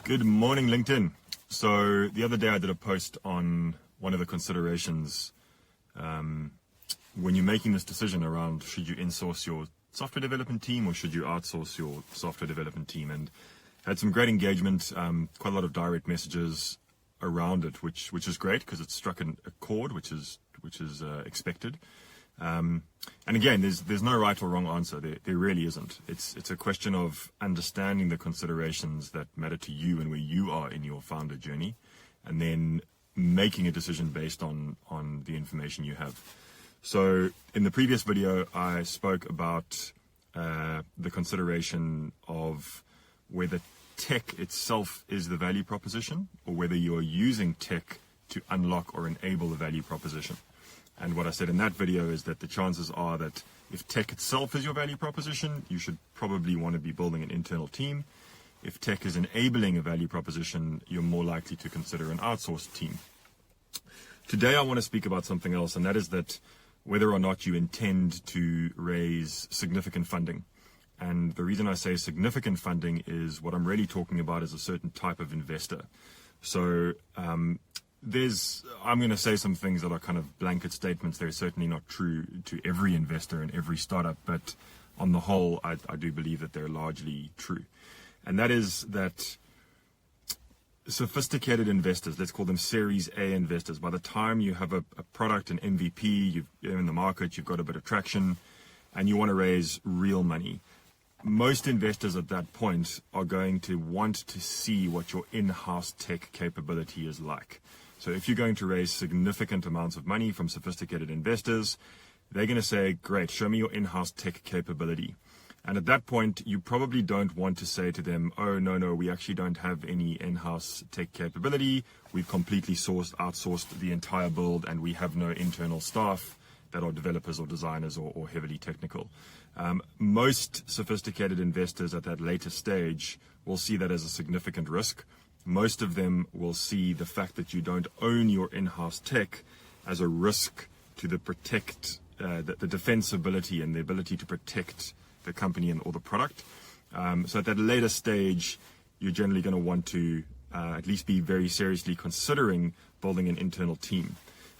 Good morning, LinkedIn. So the other day I did a post on one of the considerations when you're making this decision around should you insource your software development team or should you outsource your software development team, and had some great engagement, quite a lot of direct messages around it, which is great because it struck a chord, which is expected. And again, there's no right or wrong answer. There really isn't. It's a question of understanding the considerations that matter to you and where you are in your founder journey, and then making a decision based on the information you have. So in the previous video, I spoke about the consideration of whether tech itself is the value proposition or whether you are using tech to unlock or enable the value proposition. And what I said in that video is that the chances are that if tech itself is your value proposition, you should probably want to be building an internal team. If tech is enabling a value proposition, you're more likely to consider an outsourced team. Today I want to speak about something else, and that is that whether or not you intend to raise significant funding. And the reason I say significant funding is what I'm really talking about is a certain type of investor. So I'm going to say some things that are kind of blanket statements. They're certainly not true to every investor and every startup, but on the whole, I do believe that they're largely true. And that is that sophisticated investors, let's call them Series A investors, by the time you have a product, an MVP, you're in the market, you've got a bit of traction, and you want to raise real money, most investors at that point are going to want to see what your in-house tech capability is like. So if you're going to raise significant amounts of money from sophisticated investors, they're going to say, great, show me your in-house tech capability. And at that point, you probably don't want to say to them, oh, no, we actually don't have any in-house tech capability. We've completely outsourced the entire build, and we have no internal staff that are developers or designers or heavily technical. Most sophisticated investors at that later stage will see that as a significant risk. Most of them will see the fact that you don't own your in-house tech as a risk to the defensibility and the ability to protect the company or the product. So at that later stage, you're generally going to want to at least be very seriously considering building an internal team.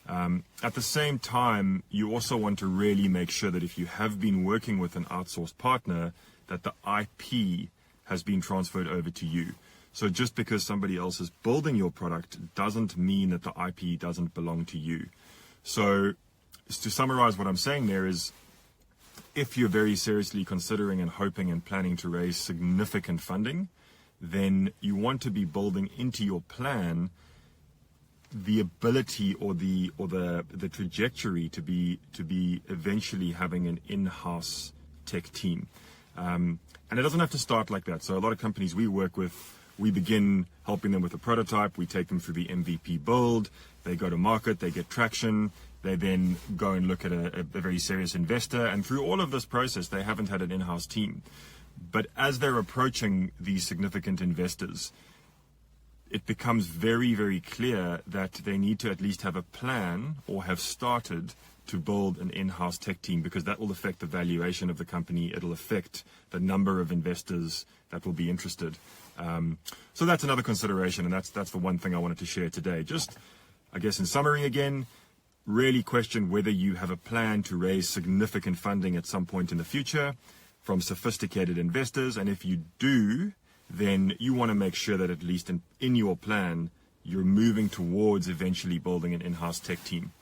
At the same time, you also want to really make sure that if you have been working with an outsourced partner, that the IP has been transferred over to you. So just because somebody else is building your product doesn't mean that the IP doesn't belong to you. So to summarize what I'm saying there is, if you're very seriously considering and hoping and planning to raise significant funding, then you want to be building into your plan the ability or the trajectory to be eventually having an in-house tech team. And it doesn't have to start like that. So a lot of companies we work with, we begin helping them with a prototype. We take them through the MVP build. They go to market. They get traction. They then go and look at a very serious investor. And through all of this process, they haven't had an in-house team. But as they're approaching these significant investors, it becomes very, very clear that they need to at least have a plan or have started to build an in-house tech team, because that will affect the valuation of the company. It'll affect the number of investors that will be interested. So that's another consideration, and that's the one thing I wanted to share today. Just, I guess, in summary again, really question whether you have a plan to raise significant funding at some point in the future from sophisticated investors, and if you do, then you want to make sure that at least in your plan, you're moving towards eventually building an in-house tech team.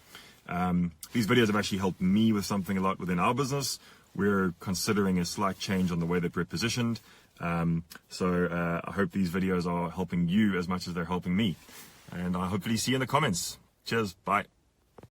These videos have actually helped me with something a lot within our business. We're considering a slight change on the way that we're positioned. So I hope these videos are helping you as much as they're helping me. And I hopefully see you in the comments. Cheers. Bye.